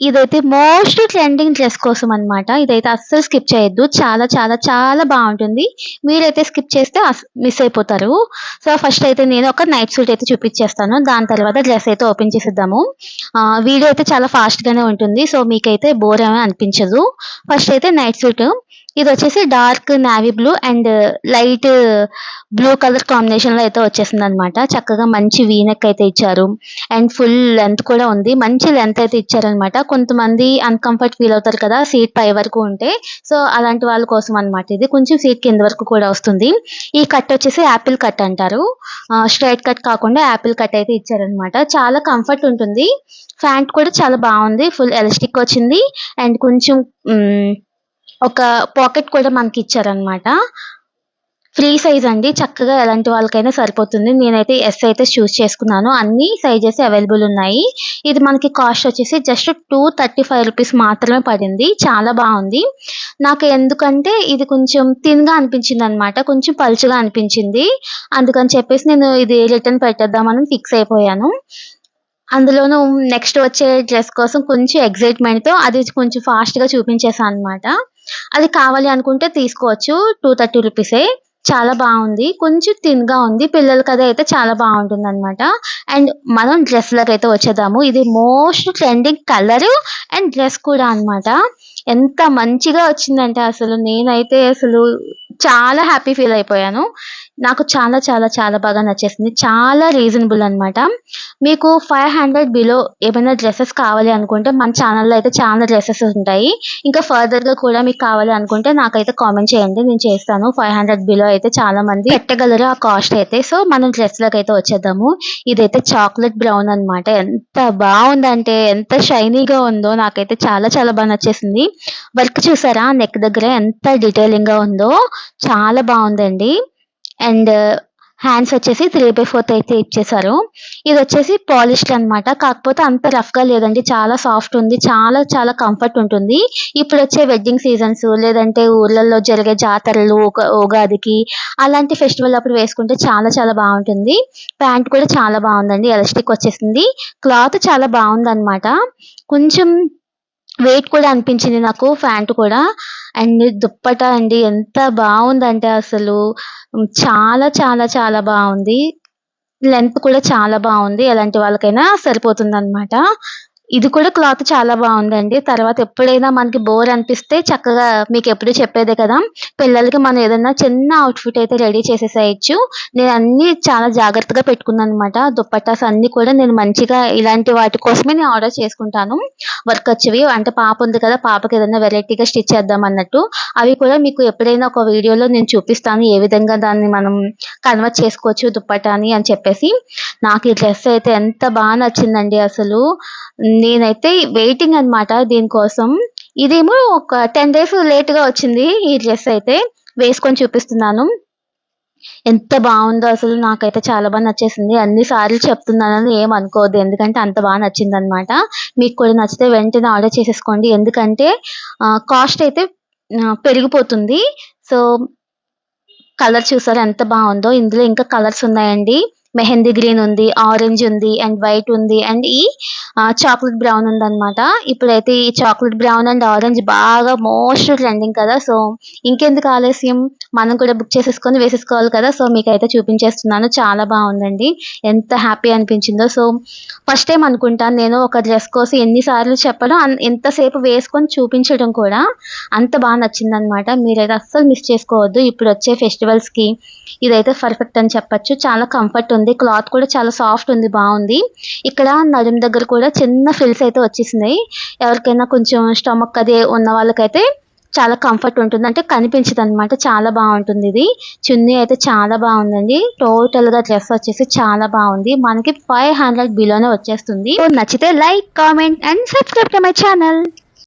ఇదైతే most trending dress కోసం అన్నమాట. ఇదైతే అస్సలు స్కిప్ చేయొద్దు. చాలా చాలా చాలా బావుంటుంది. మీరైతే స్కిప్ చేస్తే మిస్ అయిపోతారు. సో, ఫస్ట్ అయితే నేను ఒక నైట్ సూట్ అయితే చూపిచ్చేస్తాను. దాని తర్వాత డ్రెస్ అయితే ఓపెన్ చేసేద్దాము. వీడియో అయితే చాలా ఫాస్ట్‌గానే ఉంటుంది. సో, మీకైతే బోర్ ఏమి అనిపించదు. ఫస్ట్ అయితే నైట్ సూట్. ఇదొచ్చేసి dark navy blue and light blue colour కాంబినేషన్‌లో అయితే వచ్చేసిందనమాట. చక్కగా మంచి వీ నెక్ అయితే ఇచ్చారు. అండ్ ఫుల్ లెంత్ కూడా ఉంది. మంచి లెంత్ అయితే ఇచ్చారనమాట. కొంతమంది అన్‌కంఫర్ట్ ఫీల్ అవుతారు కదా! సీట్ పై వరకు ఉంటే. సో, అలాంటి వాళ్ళ కోసం అనమాట ఇది. కొంచెం సీట్ కింద వరకు కూడా వస్తుంది. ఈ కట్ వచ్చేసి యాపిల్ కట్ అంటారు. స్ట్రెయిట్ కట్ కాకుండా యాపిల్ కట్ అయితే ఇచ్చారనమాట. చాలా కంఫర్ట్ ఉంటుంది. ప్యాంట్ కూడా చాలా బావుంది. ఫుల్ ఎలాస్టిక్ వచ్చింది. అండ్ కొంచెం ఒక పాకెట్ కూడా మనకిచ్చారనమాట. ఫ్రీ సైజ్ అండి. చక్కగా ఎలాంటి వాళ్ళకైనా సరిపోతుంది. నేనైతే ఎస్ అయితే చూజ్ చేసుకున్నాను. అన్ని సైజెస్ అవైలబుల్ ఉన్నాయి. ఇది మనకి కాస్ట్ వచ్చేసి జస్ట్ రూ. 235 మాత్రమే పడింది. చాలా బావుంది. నాకు ఎందుకంటే ఇది కొంచెం థిన్‌గా అనిపించిందనమాట. కొంచెం పలుచగా అనిపించింది. అందుకని చెప్పేసి నేను ఇది రిటర్న్ పెట్టేద్దామని ఫిక్స్ అయిపోయాను. అందులోనూ నెక్స్ట్ వచ్చే డ్రెస్ కోసం కొంచెం ఎక్సైట్‌మెంట్‌తో అది కొంచెం ఫాస్ట్‌గా చూపించేసా అనమాట. అది కావాలి అనుకుంటే తీసుకోవచ్చు. రూ. 230 చాలా బావుంది. కొంచెం థిన్‌గా ఉంది. పిల్లలకది అయితే చాలా బావుంటుందనమాట. అండ్ మనం డ్రెస్‌లకైతే వచ్చేద్దాము. ఇది most trending colour and dress కూడా అనమాట. ఎంత మంచిగా వచ్చిందంటే నేనైతే చాలా హ్యాపీ ఫీల్ అయిపోయాను. నాకు చాలా చాలా చాలా బాగా నచ్చేసింది. చాలా రీజనబుల్ అనమాట. మీకు 500 బిలో ఏమైనా డ్రెసెస్ కావాలి అనుకుంటే మన ఛానెల్‌లో అయితే చాలా డ్రెసెస్ ఉంటాయి. ఇంకా ఫర్దర్‌గా కూడా మీకు కావాలి అనుకుంటే నాకైతే కామెంట్ చేయండి. నేను చేస్తాను. 500 బిలో అయితే చాలా మంది పెట్టగలరు ఆ కాస్ట్ అయితే. సో, మనం డ్రెస్‌లకైతే వచ్చేద్దాము. ఇదైతే చాక్లెట్ బ్రౌన్ అనమాట. ఎంత బావుందంటే ఎంత షైనీగా ఉందో నాకైతే చాలా చాలా బా నచ్చేసింది. వర్క్ చూసారా నెక్ దగ్గర ఎంత డీటెయిలింగ్‌గా ఉందో చాలా బావుందండి. అండ్ హ్యాండ్స్ వచ్చేసి 3/4 అయితే ఇచ్చేసారు. ఇదొచ్చేసి పాలిస్టర్ అనమాట. కాకపోతే అంత రఫ్‌గా లేదండి. చాలా సాఫ్ట్ ఉంది. చాలా చాలా కంఫర్ట్ ఉంటుంది. ఇప్పుడొచ్చే వెడ్డింగ్ సీజన్స్ లేదంటే ఊర్లలో జరిగే జాతరలు, ఉగాదికి అలాంటి ఫెస్టివల్ అప్పుడు వేసుకుంటే చాలా చాలా బావుంటుంది. ప్యాంట్ కూడా చాలా బావుందండి. ఎలాస్టిక్ వచ్చేసింది. క్లాత్ చాలా బావుందనమాట. కొంచెం వెయిట్ కూడా అనిపించింది నాకు ప్యాంట్ కూడా. అండ్ దుప్పటా అండి ఎంత బావుందంటే చాలా చాలా చాలా బావుంది. లెంత్ కూడా చాలా బావుంది. ఎలాంటి వాళ్ళకైనా సరిపోతుందనమాట. ఇది కూడా క్లాత్ చాలా బావుందండి. తర్వాత ఎప్పుడైనా మనకి బోర్ అనిపిస్తే చక్కగా మీకెప్పుడు చెప్పేదే కదా! పిల్లలకి మనం ఏదన్నా చిన్న అవుట్‌ఫిట్ అయితే రెడీ చేసేసేయొచ్చు. నేను అన్నీ చాలా జాగ్రత్తగా పెట్టుకున్నాననమాట. దుప్పట్టాస్ అన్నీ కూడా నేను మంచిగా ఇలాంటి వాటి కోసమే నేను ఆర్డర్ చేసుకుంటాను. వర్క్ వచ్చేవి. అంటే పాప ఉంది కదా! పాపకి ఏదన్నా వెరైటీగా స్టిచ్ చేద్దాం అన్నట్టు. అవి కూడా మీకు ఎప్పుడైనా ఒక వీడియోలో నేను చూపిస్తాను. ఏ విధంగా దాన్ని మనం కన్వర్ట్ చేసుకోవచ్చు దుప్పటాని అని చెప్పేసి. నాకు ఈ డ్రెస్ అయితే ఎంత బా నచ్చిందండి నేనైతే వెయిటింగ్ అనమాట దీనికోసం. ఇదేమో ఒక 10 డేస్ లేట్‌గా వచ్చింది ఈ డ్రెస్ అయితే. వేసుకొని చూపిస్తున్నాను. ఎంత బావుందో నాకైతే చాలా బా నచ్చేసింది. అన్ని సార్లు చెప్తున్నానని ఏమనుకోవద్దు. ఎందుకంటే అంత బా నచ్చిందనమాట. మీకు కూడా నచ్చితే వెంటనే ఆర్డర్ చేసేసుకోండి. ఎందుకంటే కాస్ట్ అయితే పెరిగిపోతుంది. సో, కలర్ చూసారా ఎంత బావుందో. ఇందులో ఇంకా కలర్స్ ఉన్నాయండి. మెహందీ గ్రీన్ ఉంది, ఆరెంజ్ ఉంది, అండ్ వైట్ ఉంది. అండ్ చాక్లెట్ బ్రౌన్ ఉందనమాట. ఇప్పుడైతే ఈ చాక్లెట్ బ్రౌన్ అండ్ ఆరెంజ్ బాగా మోస్ట్ ట్రెండింగ్ కదా! సో, ఇంకెందుకు ఆలస్యం మనం కూడా బుక్ చేసేసుకొని వేసేసుకోవాలి కదా! సో, మీకైతే చూపించేస్తున్నాను. చాలా బావుందండి. ఎంత హ్యాపీ అనిపించిందో. సో, ఫస్ట్ టైమ్ అనుకుంటాను నేను ఒక డ్రెస్ కోసం ఎన్ని సార్లు చెప్పడం ఎంతసేపు వేసుకొని చూపించడం కూడా. అంత బా నచ్చిందనమాట. మీరైతే అస్సలు మిస్ చేసుకోవద్దు. ఇప్పుడొచ్చే ఫెస్టివల్స్‌కి ఇదైతే పర్ఫెక్ట్ అని చెప్పొచ్చు. చాలా కంఫర్ట్ ఉంది. క్లాత్ కూడా చాలా సాఫ్ట్ ఉంది. బావుంది. ఇక్కడ నడుము దగ్గర కూడా చిన్న ఫ్రిల్స్ అయితే వచ్చేసినాయి. ఎవరికైనా కొంచెం స్టమక్ అది ఉన్న వాళ్ళకైతే చాలా కంఫర్ట్ ఉంటుంది. అంటే కనిపించదనమాట. చాలా బావుంటుందిది. చున్నీ అయితే చాలా బావుందండి. టోటల్‌గా డ్రెస్ వచ్చేసి చాలా బావుంది. మనకి 500 బిలోనే వచ్చేస్తుంది. సో, నచ్చితే like, comment and subscribe to my channel.